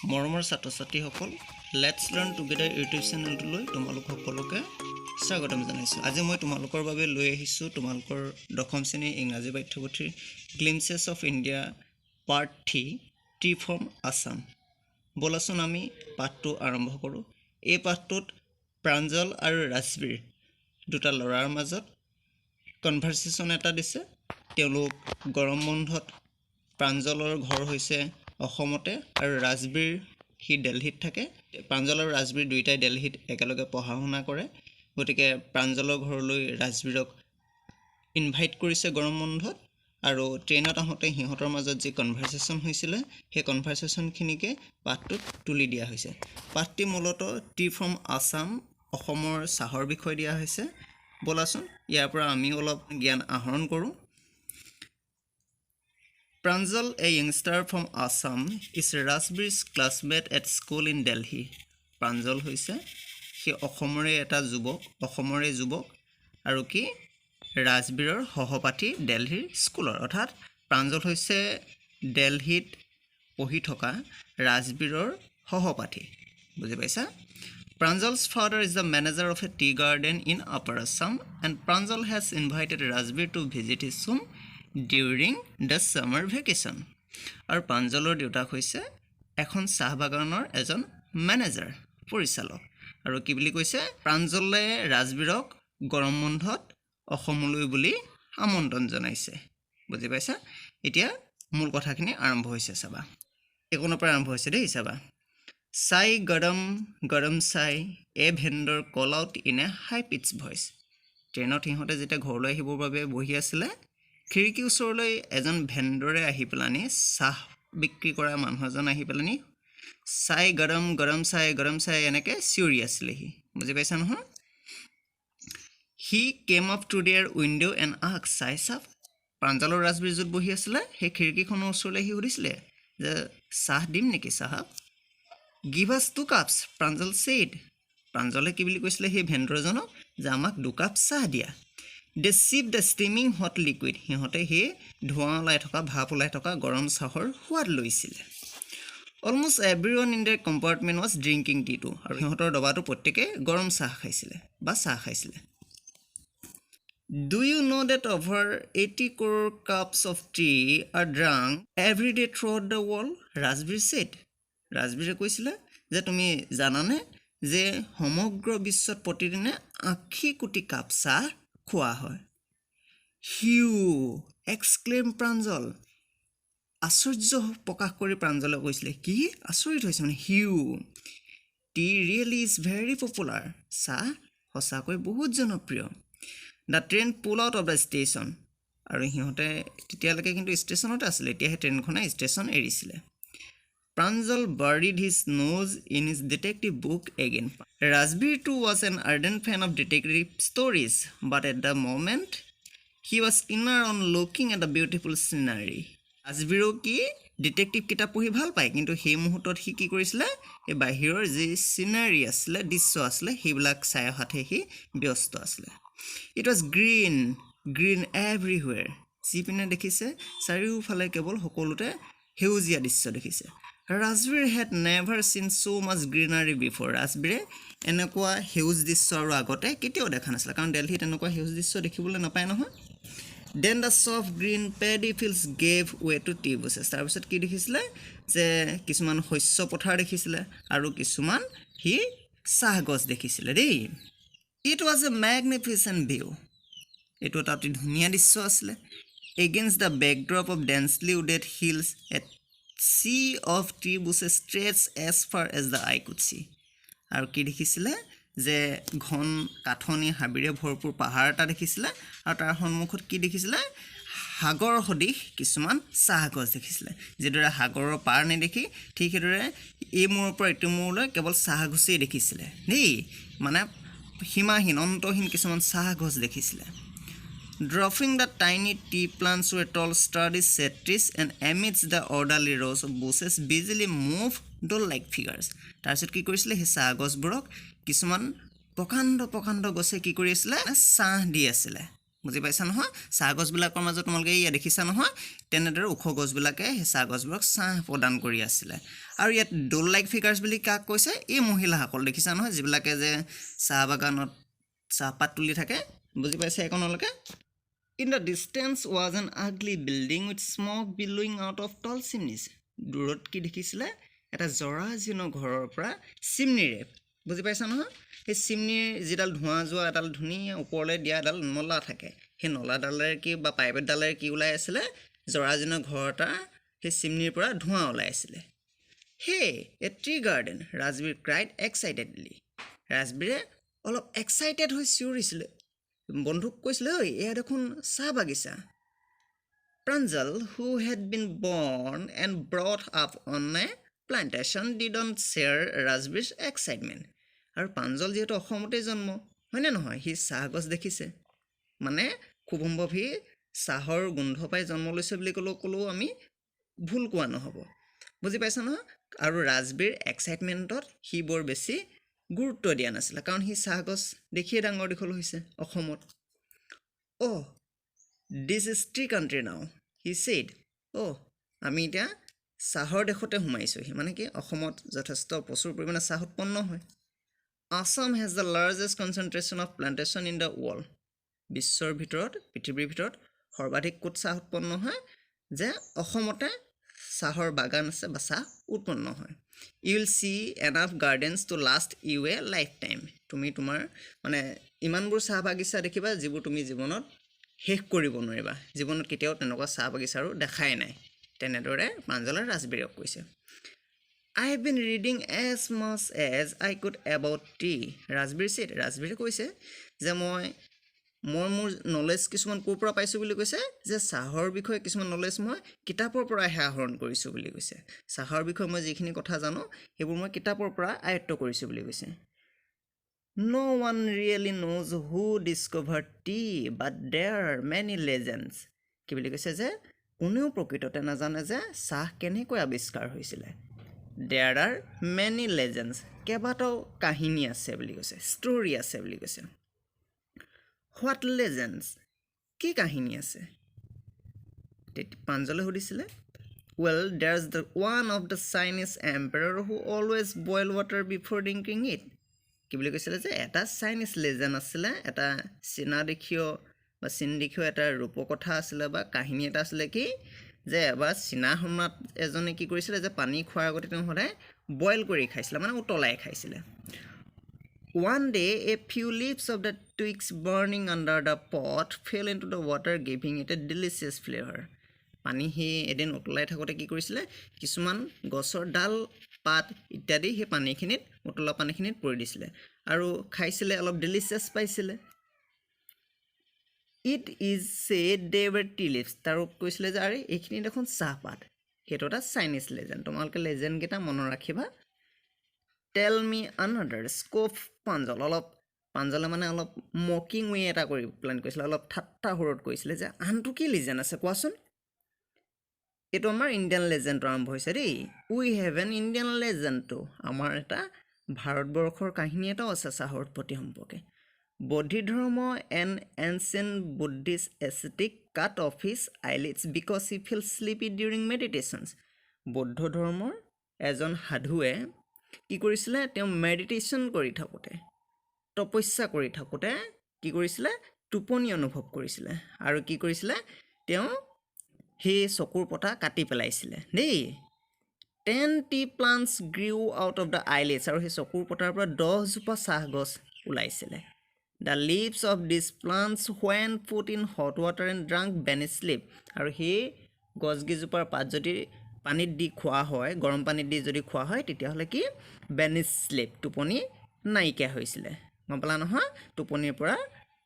মৰমৰ ছাত্ৰ-ছাত্ৰীসকল let's learn together YouTube চেনেলটোলৈ তোমালোক সকলোকে স্বাগতম জনাইছোঁ। আজি মই তোমালোকৰ বাবে লৈ আহিছোঁ তোমালোকৰ দশম শ্ৰেণীৰ ইংৰাজী পাঠ্যপুথিৰ glimpses of India part 3 tea from Assam. ব'লাচোন আমি পাঠটো আৰম্ভ কৰোঁ। এই পাঠটোত প্ৰাঞ্জল আৰু ৰাজবীৰ দুটা ল'ৰাৰ মাজত কনভাৰচেশ্যন এটা দিছে। তেওঁলোক গৰম বন্ধত প্ৰাঞ্জলৰ ঘৰ হৈছে অসমতে আৰু ৰাজবীৰ সি দিল্লীত থাকে। প্ৰাঞ্জল আৰু ৰাজবীৰ দুয়োটাই দিল্লীত একেলগে পঢ়া শুনা কৰে। গতিকে প্ৰাঞ্জলৰ ঘৰলৈ ৰাজবীৰক ইনভাইট কৰিছে গৰম বন্ধত আৰু ট্ৰেইনত আহোঁতে সিহঁতৰ মাজত যি কনভাৰচেশ্যন হৈছিলে সেই কনভাৰচেশ্যনখিনিকে পাঠটোত তুলি দিয়া হৈছে। পাঠটি মূলতঃ টি ফ্ৰম আছাম অসমৰ চাহৰ বিষয়ে দিয়া হৈছে। ব'লাচোন ইয়াৰ পৰা আমি অলপ জ্ঞান আহৰণ কৰোঁ। Pranjal, a youngster from Assam, is Rajbir's classmate at school in Delhi. Pranjal হৈছে সি অসমৰে এটা যুৱক আৰু কি ৰাজবীৰৰ সহপাঠী দিল্লীৰ স্কুলৰ। অৰ্থাৎ প্ৰাঞ্জল হৈছে দিল্লীত পঢ়ি থকা ৰাজবীৰৰ সহপাঠী। বুজি পাইছা? Pranjal's father is the manager of a tea garden in Upper Assam and Pranjal has invited Rajbir to visit his home during the summer vacation. আৰু প্ৰাঞ্জলৰ দেউতাক হৈছে এখন চাহ বাগানৰ এজন মেনেজাৰ, পৰিচালক। আৰু কি বুলি কৈছে, প্ৰাঞ্জলে ৰাজবীৰক গৰম বন্ধত অসমলৈ বুলি আমন্ত্ৰণ জনাইছে। বুজি পাইছা? এতিয়া মূল কথাখিনি আৰম্ভ হৈছে, চাবা এইকোনৰ পৰা আৰম্ভ হৈছে দেই। চাবা, চাই garam garam chai a vendor call out in a high pitch voice. ট্ৰেইনত সিহঁতে যেতিয়া ঘৰলৈ আহিবৰ বাবে বহি আছিলে, খিৰিকীৰ ওচৰলৈ এজন ভেণ্ডৰে আহি পেলানি, চাহ বিক্ৰী কৰা মানুহ এজন আহি পেলানি চাই গৰম গৰম চাই এনেকৈ চিঞৰি আছিলে সি। বুজি পাইছা নহয়? He came up to their window' and ask chai চাপ। প্ৰাঞ্জলৰ ৰাজবীৰ য'ত বহি আছিলে সেই খিৰিকীখনৰ ওচৰলৈ সি সুধিছিলে যে চাহ দিম নেকি চাহাব? গিভ আছ 2 কাপছ, প্ৰাঞ্জল ছেইড। প্ৰাঞ্জলে কি বুলি কৈছিলে সেই ভেণ্ডৰজনক যে আমাক 2 কাপ চাহ দিয়া। দে চিপ দ্য ষ্টিমিং হট লিকুইড। সিহঁতে সেই ধোঁৱা ওলাই থকা, ভাপ ওলাই থকা গৰম চাহৰ সোৱাদ লৈছিলে। Almost everyone in their compartment was drinking tea too. আৰু সিহঁতৰ ডবাটো প্ৰত্যেকে গৰম চাহ খাইছিলে বা চাহ খাইছিলে। Do you know' that over 80 crore cups of tea are drunk every day throughout the world, Rajvir said. ৰাজবীৰে কৈছিলে যে তুমি জানানে যে সমগ্ৰ বিশ্বত প্ৰতিদিনে 80 কোটি কাপ চাহ খোৱা হয়। Whew exclaimed Pranjal. আশ্চৰ্য প্ৰকাশ কৰি প্ৰাঞ্জলে কৈছিলে, কি আচৰিত হৈছে মানে। Whew tea really is very popular. চাহ সঁচাকৈ বহুত জনপ্ৰিয়। The train pull out of the station. আৰু সিহঁতে তেতিয়ালৈকে কিন্তু ষ্টেচনতে আছিলে, এতিয়াহে ট্ৰেইনখনে ষ্টেচন এৰিছিলে। Pranjal buried his nose in his detective book again. Rajbir too was an ardent fan of detective stories, but at the moment he was keener on looking at the beautiful scenery. ৰাজবীৰো কি detective কিতাপ পঢ়ি ভাল পায়, কিন্তু সেই মুহূৰ্তত সি কি কৰিছিলে, এই বাহিৰৰ যি চিনাৰী আছিলে, দৃশ্য আছিলে, সেইবিলাক চাই অহাতহে সি ব্যস্ত আছিলে। It was green everywhere. যিপিনে দেখিছে চাৰিওফালে কেৱল সকলোতে সেউজীয়া দৃশ্য দেখিছে। ৰাজবীৰ হেড নেভাৰ চিন ছ' মাছ গ্ৰীনাৰী বিফৰ। ৰাজবীৰে এনেকুৱা সেউজ দৃশ্য আৰু আগতে কেতিয়াও দেখা নাছিলে, কাৰণ দিল্লীত এনেকুৱা সেউজ দৃশ্য দেখিবলৈ নাপায় নহয়। Then the soft green paddy fields gave way to tea bushes. তাৰপিছত কি দেখিছিলে যে কিছুমান শস্য পথাৰ দেখিছিলে আৰু কিছুমান সি চাহ গছ দেখিছিলে দেই। It was a magnificent view. এইটো এটা অতি ধুনীয়া দৃশ্য আছিলে। Against the backdrop of densely wooded hills at sea of tree bushes stretched as far as the eye could see. আৰু কি দেখিছিলে যে ঘন কাঠনি হাবিৰে ভৰপূৰ পাহাৰ এটা দেখিছিলে আৰু তাৰ সন্মুখত কি দেখিছিলে, সাগৰ সদৃশ কিছুমান চাহ গছ দেখিছিলে। যিদৰে সাগৰৰ পাৰ নেদেখি ঠিক সেইদৰে এই মূৰৰ পৰা এইটো মূৰলৈ কেৱল চাহ গছেই দেখিছিলে দেই, মানে সীমাহীন অন্তহীন কিছুমান চাহ গছ দেখিছিলে। Dropping the tiny tea plants were tall sturdy shade trees and amidst the orderly rows of bushes busily moved doll-like figures. তাৰপিছত কি কৰিছিলে, সেই চাহ গছবোৰক কিছুমান প্ৰকাণ্ড গছে কি কৰি আছিলে, ছাঁ দি আছিলে। বুজি পাইছা নহয় চাহ গছবিলাকৰ মাজত তোমালোকে ইয়াত দেখিছা নহয় তেনেদৰে ওখ গছবিলাকে সেই চাহ গছবোৰক ছাঁ প্ৰদান কৰি আছিলে আৰু ইয়াত ডল লাইক ফিগাৰ্ছ বুলি কাক কৈছে এই মহিলাসকল দেখিছা নহয় যিবিলাকে যে চাহ বাগানত চাহপাত তুলি থাকে বুজি পাইছে এইকণলৈকে In the distance was an ugly building with smoke billowing out of tall chimneys. দূৰত কি দেখিছিলে এটা জৰাজীৰ্ণ ঘৰৰ পৰা চিমনিৰে বুজি পাইছা নহয় সেই চিমনিৰ যিডাল ধোঁৱা যোৱা এডাল ধুনীয়া ওপৰলৈ দিয়া এডাল নলা থাকে সেই নলাডালেৰে কি বা পাইপ এডালেৰে কি ওলাই আছিলে জৰাজীৰ্ণ ঘৰ এটা সেই চিমনিৰ পৰা ধোঁৱা ওলাই আছিলে Hey, a tree garden, Rajbir cried excitedly. ৰাজবীৰে অলপ এক্সাইটেড হৈ চিঞৰিছিলে বন্ধুক কৈছিলে ঐ এয়া দেখোন চাহ বাগিচা Pranjal, who had been born and brought up on a plantation, didn't share Rajbir's excitement. আৰু প্ৰাঞ্জল যিহেতু অসমতেই জন্ম হয়নে নহয় সি চাহ গছ দেখিছে মানে খুব সম্ভৱ সি চাহৰ গোন্ধ পাই জন্ম লৈছে বুলি ক'লেও আমি ভুল কোৱা নহ'ব বুজি পাইছা নহয় আৰু ৰাজবীৰ এক্সাইটমেণ্টত সি বৰ বেছি গুৰুত্ব দিয়া নাছিলে কাৰণ সি চাহ গছ দেখিয়ে ডাঙৰ দীঘল হৈছে অসমত This is tea country now, he said. আমি এতিয়া চাহৰ দেশতে সোমাইছোহি মানে কি অসমত যথেষ্ট প্ৰচুৰ পৰিমাণে চাহ উৎপন্ন হয় Assam has the largest concentration of plantation in the world. বিশ্বৰ ভিতৰত পৃথিৱীৰ ভিতৰত সৰ্বাধিক ক'ত চাহ উৎপন্ন হয় যে অসমতে চাহৰ বাগান আছে বা চাহ উৎপন্ন হয় You will see enough gardens to last you a lifetime. তুমি তোমাৰ মানে ইমানবোৰ চাহ বাগিচা দেখিবা যিবোৰ তুমি জীৱনত শেষ কৰিব নোৱাৰিবা জীৱনত কেতিয়াও তেনেকুৱা চাহ বাগিচাৰো দেখাই নাই তেনেদৰে প্ৰাঞ্জলে ৰাজবীৰক কৈছে I have been reading as much as I could about tea. Rajbir said ৰাজবীৰে কৈছে যে মই মোৰ নলেজ কিছুমান ক'ৰ পৰা পাইছোঁ বুলি কৈছে যে চাহৰ বিষয়ে কিছুমান নলেজ মই কিতাপৰ পৰাহে আহৰণ কৰিছোঁ বুলি কৈছে চাহৰ বিষয়ে মই যিখিনি কথা জানো সেইবোৰ মই কিতাপৰ পৰা আয়ত্ত কৰিছোঁ বুলি কৈছে No one really knows who discovered tea, but there are many legends. কি বুলি কৈছে যে কোনেও প্ৰকৃততে নাজানে যে চাহ কেনেকৈ আৱিষ্কাৰ হৈছিলে There are many legends. কেইবাটাও কাহিনী আছে বুলি কৈছে ষ্টৰী আছে বুলি কৈছে What legends? কি কাহিনী আছে প্ৰাঞ্জলে সুধিছিলে Well, there's the one of the Chinese emperor who always boil water before drinking it. কি বুলি কৈছিলে যে এটা চাইনিজ লেজেণ্ড আছিলে এটা চীনা দেশীয় এটা ৰূপকথা আছিলে বা কাহিনী এটা আছিলে কি যে এবাৰ চীনা সম্ৰাট এজনে কি কৰিছিলে যে পানী খোৱাৰ আগতে তেওঁ সদায় বইল কৰি খাইছিলে মানে উতলাই খাইছিলে One day, a few leaves of the twigs burning under the pot fell into the water, giving it a delicious flavor. পানী সি এদিন উতলাই থাকোঁতে কি কৰিছিলে কিছুমান গছৰ ডাল পাত ইত্যাদি সেই পানীখিনিত উতলা পানীখিনিত পৰি দিছিলে আৰু খাইছিলে অলপ ডেলিচিয়াছ পাইছিলে It is said they were tea leaves. তাৰ কৈছিলে যে আৰে এইখিনি দেখোন চাহপাত সেইটো এটা চাইনিজ লেজেণ্ড তোমালোকে লেজেণ্ডকেইটা মনত ৰাখিবা Tell me another. Scope প্ৰাঞ্জলে মানে অলপ মকিং ৱে এটা কৰি প্লেন কৰিছিলে অলপ ঠাট্টা সুৰত কৈছিলে যে আনটো কি লেজেণ্ড আছে কোৱাচোন এইটো আমাৰ ইণ্ডিয়ান লেজেণ্ড আৰম্ভ হৈছে দেই উই হেভ এন ইণ্ডিয়ান লেজেণ্ডটো আমাৰ এটা ভাৰতবৰ্ষৰ কাহিনী এটাও আছে চাহৰ উৎপত্তি সম্পৰ্কে বৌদ্ধ ধৰ্ম an ancient Buddhist ascetic cut off his eyelids because he feel sleepy during meditations বৌদ্ধ ধৰ্মৰ এজন সাধুৱে কি কৰিছিলে তেওঁ মেডিটেশ্যন কৰি থাকোঁতে তপস্যা কৰি থাকোঁতে কি কৰিছিলে টোপনি অনুভৱ কৰিছিলে আৰু কি কৰিছিলে তেওঁ সেই চকুৰ পতা কাটি পেলাইছিলে দেই 10 tea plants grew out of the eyelids আৰু সেই চকুৰ পতাৰ পৰা 10 জোপা চাহ গছ ওলাইছিলে The leaves of these plants when put in hot water and drunk vanish sleep আৰু সেই গছকেইজোপাৰ পাত যদি পানীত দি খোৱা হয় গৰম পানীত দি যদি খোৱা হয় তেতিয়াহ'লে কি ভেনিছ স্লিপ টোপনি নাইকিয়া হৈছিলে গম পালা নহয় টোপনিৰ পৰা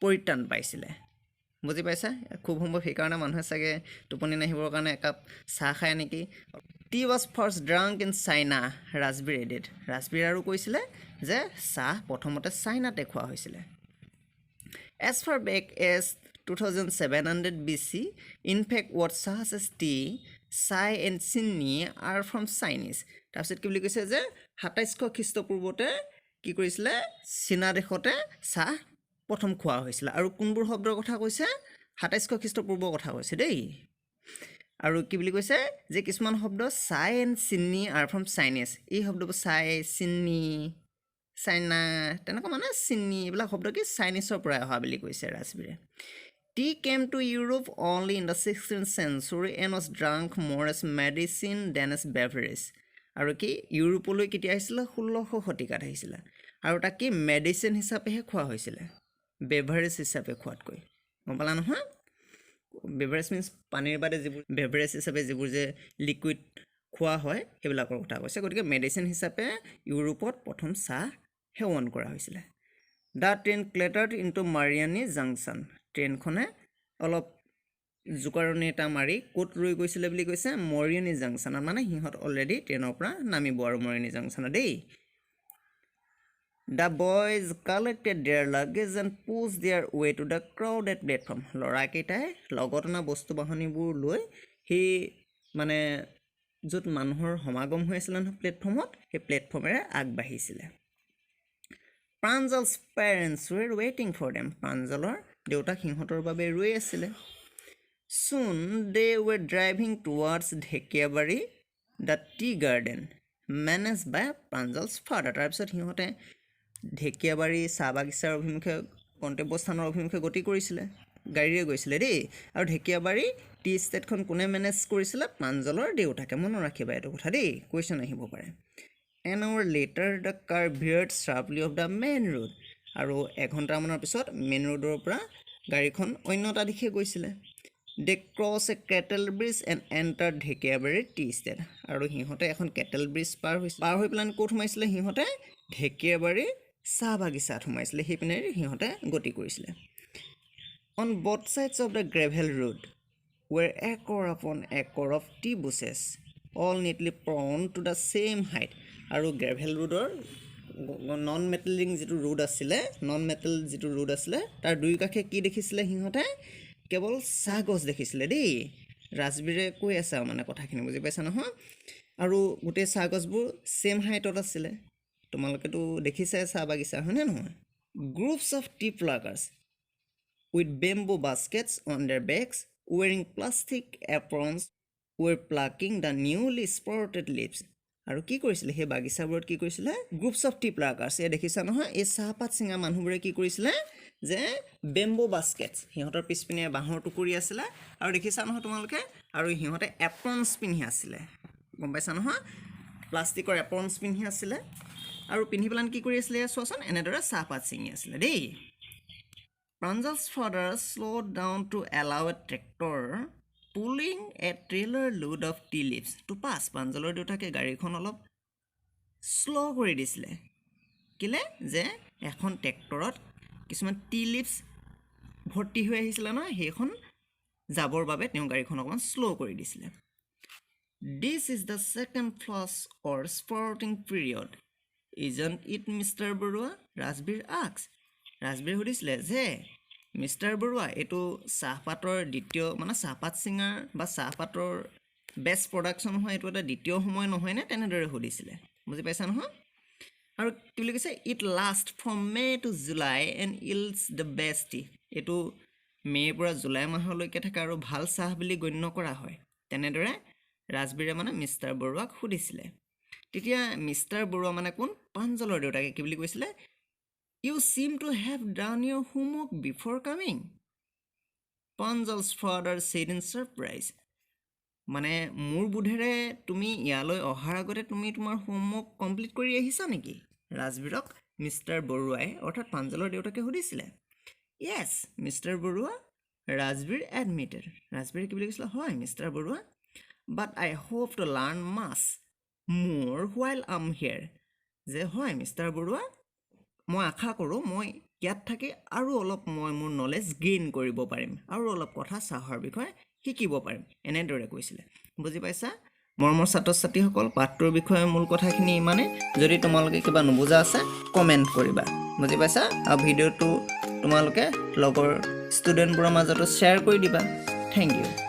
পৰিত্ৰাণ পাইছিলে বুজি পাইছা খুব সম্ভৱ সেইকাৰণে মানুহে চাগে টোপনি নাহিবৰ কাৰণে একাপ চাহ খায় নেকি Tea was first drunk in China, Rajbir এডিড Rajbir আৰু কৈছিলে যে চাহ প্ৰথমতে চাইনাতে খোৱা হৈছিলে As far back as 2700 BC, in fact, what Sahas tea, Sai and Sinni are from Chinese. তাৰপিছত কি বুলি কৈছে যে 2700 খ্ৰীষ্টপূৰ্বতে কি কৰিছিলে চীনা দেশতে চাহ প্ৰথম খোৱা হৈছিল আৰু কোনবোৰ শব্দৰ কথা কৈছে 2700 খ্ৰীষ্টপূৰ্বৰ কথা কৈছে দেই আৰু কি বুলি কৈছে যে কিছুমান শব্দ চাই এণ্ড চিনি আৰ ফ্ৰম চাইনিজ এই শব্দবোৰ চাই চিনি চাইনা তেনেকুৱা মানে চিনি এইবিলাক শব্দ কি চাইনিজৰ পৰা অহা বুলি কৈছে ৰাজবীৰে Tea came to Europe only in the 16th century and was drunk more as medicine than as beverage. আৰু কি ইউৰোপলৈ কেতিয়া আহিছিল 1600 শতিকাত আহিছিল আৰু তাক কি মেডিচিন হিচাপেহে খোৱা হৈছিল বেভাৰেজ হিচাপে খোৱাতকৈ গম পালা নহয় বেভাৰেজ মিন্স পানীৰ বাদে যিবোৰ বেভাৰেজ হিচাপে যিবোৰ যে লিকুইড খোৱা হয় সেইবিলাকৰ কথা কৈছে গতিকে মেডিচিন হিচাপে ইউৰোপত প্ৰথম চাহ সেৱন কৰা হৈছিল The train clattered into Mariani Junction. ট্ৰেইনখনে অলপ জুকাৰণি এটা মাৰি ক'ত ৰৈ গৈছিলে বুলি কৈছে মৰিয়নি জাংচনত মানে সিহঁত অলৰেডি ট্ৰেইনৰ পৰা নামিব আৰু মৰিয়নি জাংচনত দেই The boys collected their luggage and pushed their way to the crowded platform. ল'ৰাকেইটাই লগত অনা বস্তু বাহনীবোৰ লৈ সেই মানে য'ত মানুহৰ সমাগম হৈ আছিল নহয় প্লেটফৰ্মত সেই প্লেটফৰ্মেৰে আগবাঢ়িছিলে Pranjal's parents were waiting for them. Pranjalor দেউতাক সিহঁতৰ বাবে ৰৈ আছিলে Soon they were driving towards Dhekiabari, the tea garden, managed by Pranjal's father. তাৰপিছত সিহঁতে ঢেকিয়াবাৰী চাহ বাগিচাৰ অভিমুখে গন্তব্যস্থানৰ অভিমুখে গতি কৰিছিলে গাড়ীৰে গৈছিলে দেই আৰু ঢেকিয়াবাৰী টি ষ্টেটখন কোনে মেনেজ কৰিছিলে প্ৰাঞ্জলৰ দেউতাকে মনত ৰাখিবা এইটো কথা দেই কুৱেশ্যন আহিব পাৰে An hour later, the car veered sharply off the main road. আৰু এঘণ্টামানৰ পিছত মেইন ৰোডৰ পৰা গাড়ীখন অন্য এটা দিশে গৈছিলে They crossed a cattle bridge and entered Dhekiabari tea estate. আৰু সিহঁতে এখন কেটেল ব্ৰিজ পাৰ হৈ পেলাই ক'ত সোমাইছিলে সিহঁতে ঢেকিয়াবাৰী চাহ বাগিচাত সোমাইছিলে সেইপিনে সিহঁতে গতি কৰিছিলে On both sides of the gravel road were acre upon acre of tea bushes, all neatly prone to the same height. আৰু গ্ৰেভেল ৰোডৰ নন মেটেলিং যিটো ৰোড আছিলে তাৰ দুই কাষে কি দেখিছিলে সিহঁতে কেৱল চাহ গছ দেখিছিলে দেই ৰাজবীৰে কৈ আছে মানে কথাখিনি বুজি পাইছা নহয় আৰু গোটেই চাহ গছবোৰ সেম হাইটত আছিলে তোমালোকেতো দেখিছে চাহ বাগিচা হয়নে নহয় Groups of tea pluckers with bamboo baskets on their backs wearing plastic aprons were plucking the newly sprouted leaves. আৰু কি কৰিছিলে সেই বাগিচাবোৰত কি কৰিছিলে গ্ৰুপছ অফ টি প্লাকাৰ্ছ এ দেখিছা নহয় এই চাহপাত চিঙা মানুহবোৰে কি কৰিছিলে যে বেম্বো বাস্কেটছ সিহঁতৰ পিছপিনে বাঁহৰ টুকুৰি আছিলে আৰু দেখিছা নহয় তোমালোকে আৰু সিহঁতে এপ্ৰনছ পিন্ধি আছিলে গম পাইছা নহয় প্লাষ্টিকৰ এপ্ৰনছ পিন্ধি আছিলে আৰু পিন্ধি পেলাই কি কৰি আছিলে চোৱাচোন এনেদৰে চাহপাত চিঙি আছিলে দেই Pranjal's father slowed down to allow a tractor pulling a trailer load of tea leaves to pass. Pranjalor দেউতাকে গাড়ীখন অলপ স্লো কৰি দিছিলে কিলে যে এখন ট্ৰেক্টৰত কিছুমান টি লিভছ ভৰ্তি হৈ আহিছিলে ন সেইখন যাবৰ বাবে তেওঁ গাড়ীখন অকমান স্লো কৰি দিছিলে This is the second flush or sprouting period. Isn't it, Mr. Barua? Rasbir asks. Rajbir সুধিছিলে যে মিষ্টাৰ বৰুৱা এইটো চাহপাতৰ দ্বিতীয় মানে চাহপাত চিঙাৰ বা চাহপাতৰ বেষ্ট প্ৰডাকশ্যন হয় এইটো এটা দ্বিতীয় সময় নহয়নে তেনেদৰে সুধিছিলে বুজি পাইছা নহয় আৰু কি বুলি কৈছে it last from May to July and yields the best tea এইটো মে'ৰ পৰা জুলাই মাহলৈকে থাকে আৰু ভাল চাহ বুলি গণ্য কৰা হয় তেনেদৰে ৰাজবীৰে মানে মিষ্টাৰ বৰুৱাক সুধিছিলে তেতিয়া মিষ্টাৰ বৰুৱা মানে কোন প্ৰাঞ্জলৰ দেউতাকে কি বুলি কৈছিলে You seem to have done your homework before coming. Pranjal's father said in surprise. মানে মোৰ বুধেৰে তুমি ইয়ালৈ অহাৰ আগতে তুমি তোমাৰ হোমৱৰ্ক কমপ্লিট কৰি আহিছা নেকি ৰাজবীৰক মিষ্টাৰ বৰুৱাই অৰ্থাৎ প্ৰাঞ্জলৰ দেউতাকে সুধিছিলে Yes, Mr. Barua, Rajbir admitted. Rajbir কি বুলি কৈছিলে হয় mister Barua But I hope to learn much more while I'm here. যে হয় মিষ্টাৰ বৰুৱা মই আশা কৰোঁ মই ইয়াত থাকি আৰু অলপ মই মোৰ নলেজ গেইন কৰিব পাৰিম আৰু অলপ কথা চাহৰ বিষয়ে শিকিব পাৰিম এনেদৰে কৈছিলে বুজি পাইছা মৰমৰ ছাত্ৰ ছাত্ৰীসকল পাঠটোৰ বিষয়ে মূল কথাখিনি ইমানে যদি তোমালোকে কিবা নুবুজা আছে কমেণ্ট কৰিবা বুজি পাইছা আৰু ভিডিঅ'টো তোমালোকে লগৰ ষ্টুডেণ্টবোৰৰ মাজতো শ্বেয়াৰ কৰি দিবা থেংক ইউ